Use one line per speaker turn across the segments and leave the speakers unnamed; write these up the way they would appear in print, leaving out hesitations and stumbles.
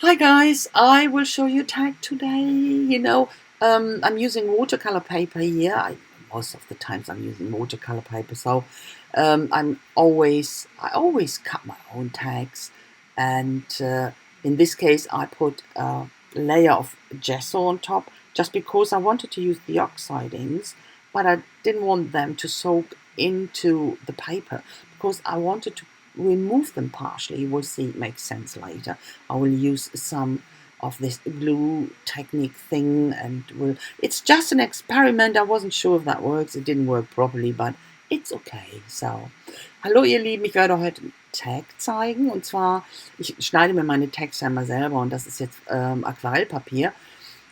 Hi guys, I will show you tag today. I'm using watercolor paper here. Most of the times I'm using watercolor paper, so I always cut my own tags, and in this case I put a layer of gesso on top just because I wanted to use the oxidings, but I didn't want them to soak into the paper because I wanted to remove them partially. We'll see, it makes sense later. I will use some of this glue technique thing, and it's just an experiment. I wasn't sure if that works. It didn't work properly, but it's okay. So, hallo ihr Lieben, ich werde heute einen Tag zeigen, und zwar, ich schneide mir meine Tags ja immer selber, und das ist jetzt Aquarellpapier,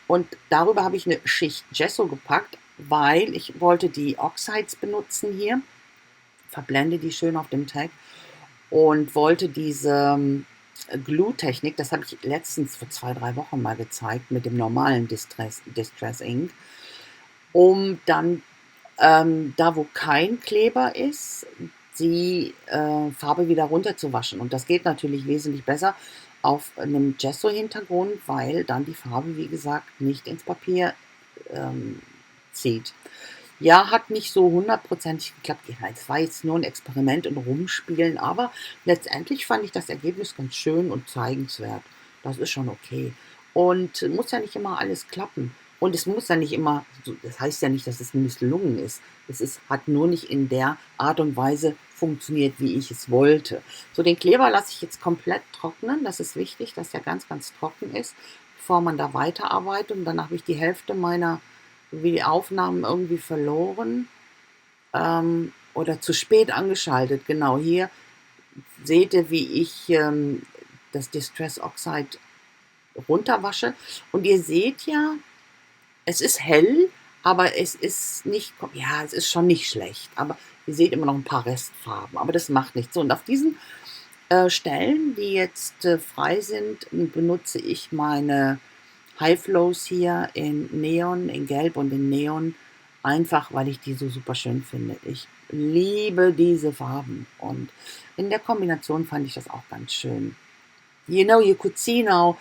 und darüber habe ich eine Schicht Gesso gepackt, weil ich wollte die Oxides benutzen hier, verblende die schön auf dem Tag und wollte diese Glue-Technik, das habe ich letztens vor 2, 3 Wochen mal gezeigt, mit dem normalen Distress Ink, um dann da, wo kein Kleber ist, die Farbe wieder runterzuwaschen. Und das geht natürlich wesentlich besser auf einem Gesso-Hintergrund, weil dann die Farbe, wie gesagt, nicht ins Papier zieht. Ja, hat nicht so hundertprozentig geklappt. Es war jetzt nur ein Experiment und Rumspielen, aber letztendlich fand ich das Ergebnis ganz schön und zeigenswert. Das ist schon okay. Und muss ja nicht immer alles klappen. Und es muss ja nicht immer, das heißt ja nicht, dass es misslungen ist. Hat nur nicht in der Art und Weise funktioniert, wie ich es wollte. So, den Kleber lasse ich jetzt komplett trocknen. Das ist wichtig, dass der ganz, ganz trocken ist, bevor man da weiterarbeitet. Und dann habe ich die Hälfte meiner Aufnahmen irgendwie verloren oder zu spät angeschaltet. Genau, hier seht ihr, wie ich das Distress Oxide runterwasche. Und ihr seht ja, es ist hell, aber es ist nicht, ja, es ist schon nicht schlecht. Aber ihr seht immer noch ein paar Restfarben, aber das macht nichts. So, und auf diesen Stellen, die jetzt frei sind, benutze ich meine High Flows hier in Neon, in Gelb und in Neon, einfach weil ich die so super schön finde. Ich liebe diese Farben, und in der Kombination fand ich das auch ganz schön. You could see now,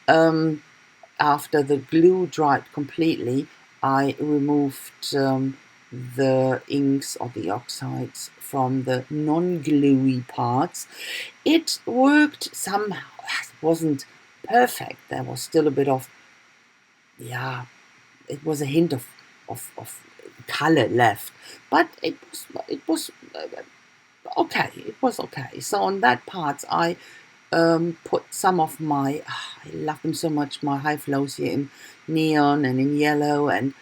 after the glue dried completely, I removed the inks or the oxides from the non-gluey parts. It worked somehow. It wasn't perfect. There was still a bit of, yeah, it was a hint of color left, but it was okay. It was okay. So on that part, I put some of my, I love them so much, my high flows here in neon and in yellow, and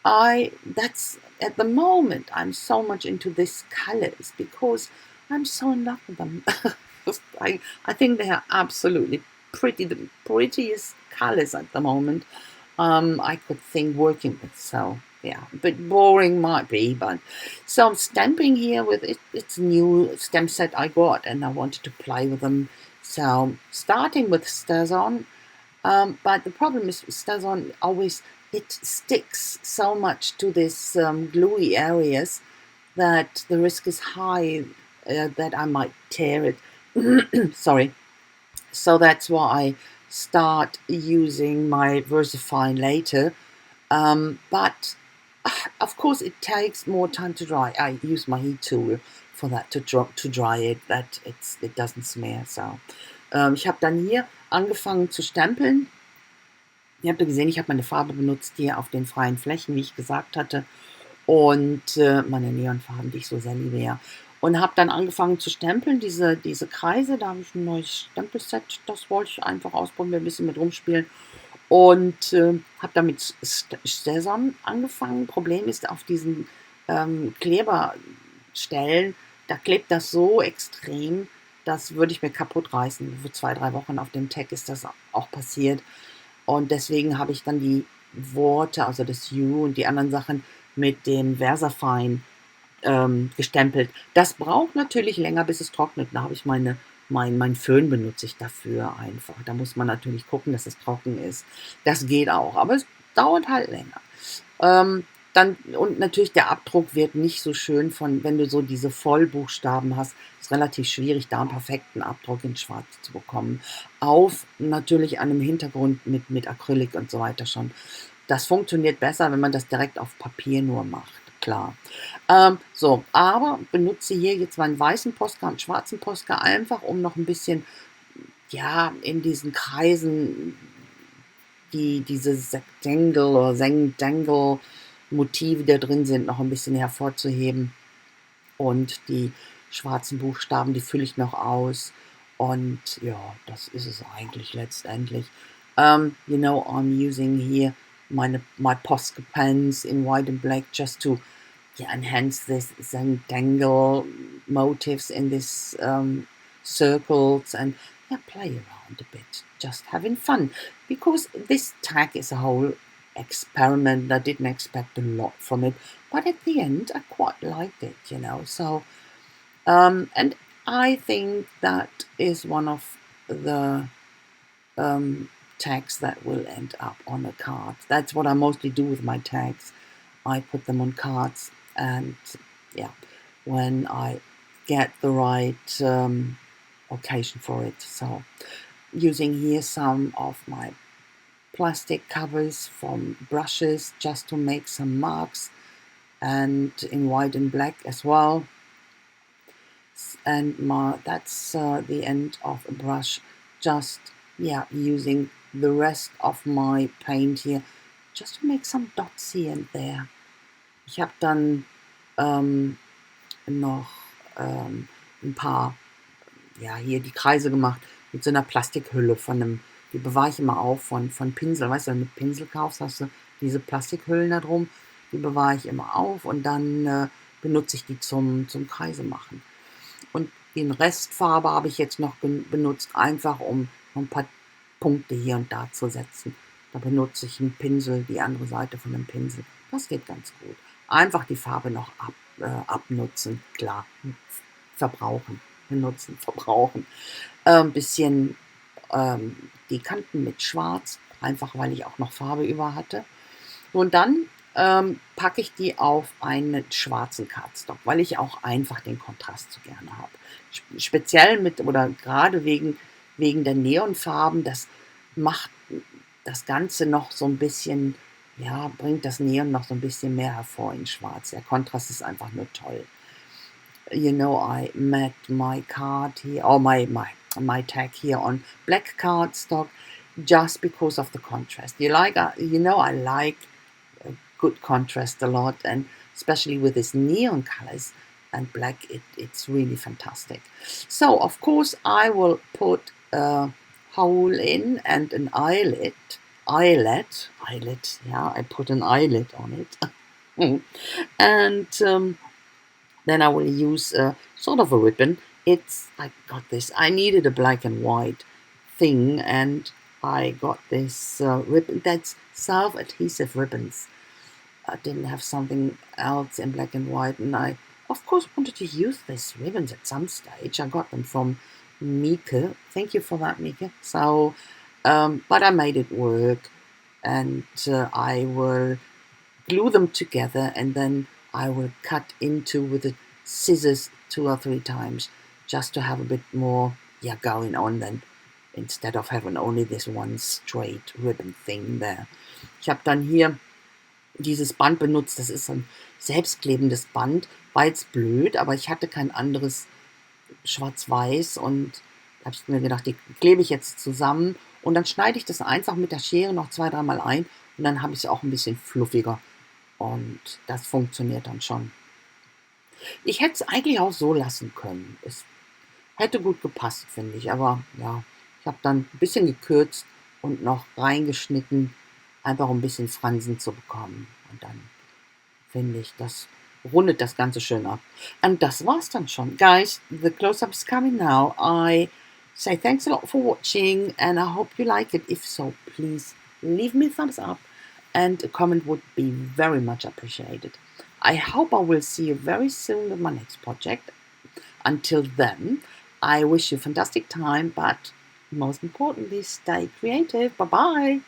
that's at the moment I'm so much into these colors because I'm so in love with them. I think they are absolutely pretty, the prettiest colors at the moment I could think working with. So yeah, a bit boring might be, but so I'm stamping here with it. It's a new stamp set I got, and I wanted to play with them. So starting with Stazon, but the problem is Stazon always, it sticks so much to this gluey areas that the risk is high that I might tear it. Sorry. So that's why I start using my VersaFine later. But of course it takes more time to dry. I use my heat tool for that to dry it, that it doesn't smear. So ich habe dann hier angefangen zu stempeln. Ihr habt ja gesehen, ich habe meine Farbe benutzt hier auf den freien Flächen, wie ich gesagt hatte, und meine Neonfarben, die ich so sehr liebe, ja. Und habe dann angefangen zu stempeln, diese Kreise. Da habe ich ein neues Stempelset, das wollte ich einfach ausprobieren, ein bisschen mit rumspielen. Und habe damit Stazon angefangen. Problem ist, auf diesen Kleberstellen, da klebt das so extrem, das würde ich mir kaputt reißen. Für 2, 3 Wochen auf dem Tag ist das auch passiert. Und deswegen habe ich dann die Worte, also das You und die anderen Sachen, mit dem VersaFine gestempelt. Das braucht natürlich länger, bis es trocknet. Da habe ich mein Föhn benutze ich dafür einfach. Da muss man natürlich gucken, dass es trocken ist. Das geht auch, aber es dauert halt länger. dann, und natürlich der Abdruck wird nicht so schön wenn du so diese Vollbuchstaben hast, ist relativ schwierig, da einen perfekten Abdruck in Schwarz zu bekommen. Auf natürlich einem Hintergrund mit Acrylic und so weiter schon. Das funktioniert besser, wenn man das direkt auf Papier nur macht, klar. So, aber benutze hier jetzt meinen weißen Posca und schwarzen Posca einfach, um noch ein bisschen, ja, in diesen Kreisen diese Sektangle oder Sengdangle Motive, die da drin sind, noch ein bisschen hervorzuheben. Und die schwarzen Buchstaben, die fülle ich noch aus. Und ja, das ist es eigentlich letztendlich. I'm using here my Posca pens in white and black just to enhance this Zentangle motifs in this circles and play around a bit, just having fun, because this tag is a whole experiment. I didn't expect a lot from it, but at the end I quite liked it, so and I think that is one of the tags that will end up on a card. That's what I mostly do with my tags. I put them on cards, and when I get the right occasion for it. So using here some of my plastic covers from brushes just to make some marks, and in white and black as well. And that's the end of a brush. Just using the rest of my paint here just to make some dots here and there. Ich habe dann noch ein paar, hier die Kreise gemacht mit so einer Plastikhülle die bewahre ich immer auf von Pinsel. Weißt du, wenn du mit Pinsel kaufst, hast du diese Plastikhüllen da drum, die bewahre ich immer auf und dann benutze ich die zum Kreise machen. Und den Restfarbe habe ich jetzt noch benutzt, einfach um ein paar Punkte hier und da zu setzen. Da benutze ich einen Pinsel, die andere Seite von dem Pinsel. Das geht ganz gut. Einfach die Farbe noch abnutzen, klar, verbrauchen, benutzen, verbrauchen. Ein bisschen die Kanten mit Schwarz, einfach weil ich auch noch Farbe über hatte. Und dann packe ich die auf einen schwarzen Cardstock, weil ich auch einfach den Kontrast so gerne habe. Speziell oder gerade wegen der Neonfarben, das macht das Ganze noch so ein bisschen, bringt das Neon noch so ein bisschen mehr hervor in Schwarz. Der Kontrast ist einfach nur toll. I met my card here, or my tag here on black cardstock just because of the contrast. I like good contrast a lot, and especially with these neon colors and black, it's really fantastic. So of course I will put a hole in and an eyelet, I put an eyelet on it. And then I will use sort of a ribbon. I got this, I needed a black and white thing, and I got this ribbon, that's self-adhesive ribbons. I didn't have something else in black and white, and I of course wanted to use these ribbons at some stage. I got them from Mika. Thank you for that, Mika. So but I made it work, and I will glue them together, and then I will cut into with the scissors 2 or 3 times, just to have a bit more going on, then instead of having only this one straight ribbon thing there. Ich habe dann hier dieses Band benutzt, das ist ein selbstklebendes Band, war jetzt blöd, aber ich hatte kein anderes schwarz-weiß, und da habe ich mir gedacht, die klebe ich jetzt zusammen, und dann schneide ich das einfach mit der Schere noch 2-3 Mal ein, und dann habe ich es auch ein bisschen fluffiger, und das funktioniert dann schon. Ich hätte es eigentlich auch so lassen können. Es hätte gut gepasst, finde ich, aber ich habe dann ein bisschen gekürzt und noch reingeschnitten, einfach um ein bisschen Fransen zu bekommen. Und dann finde ich, das rundet das Ganze schön ab. Und das war's dann schon. Guys, the close-up is coming now. I say thanks a lot for watching, and I hope you like it. If so, please leave me a thumbs up, and a comment would be very much appreciated. I hope I will see you very soon with my next project. Until then, I wish you a fantastic time, but most importantly, stay creative. Bye bye.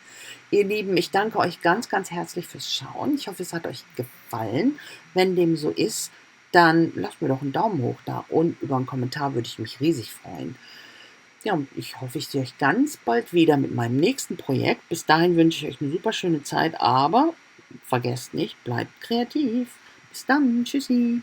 Ihr Lieben, ich danke euch ganz, ganz herzlich fürs Schauen. Ich hoffe, es hat euch gefallen. Wenn dem so ist, dann lasst mir doch einen Daumen hoch da und über einen Kommentar würde ich mich riesig freuen. Ja, und ich hoffe, ich sehe euch ganz bald wieder mit meinem nächsten Projekt. Bis dahin wünsche ich euch eine super schöne Zeit, aber vergesst nicht, bleibt kreativ. Bis dann, tschüssi.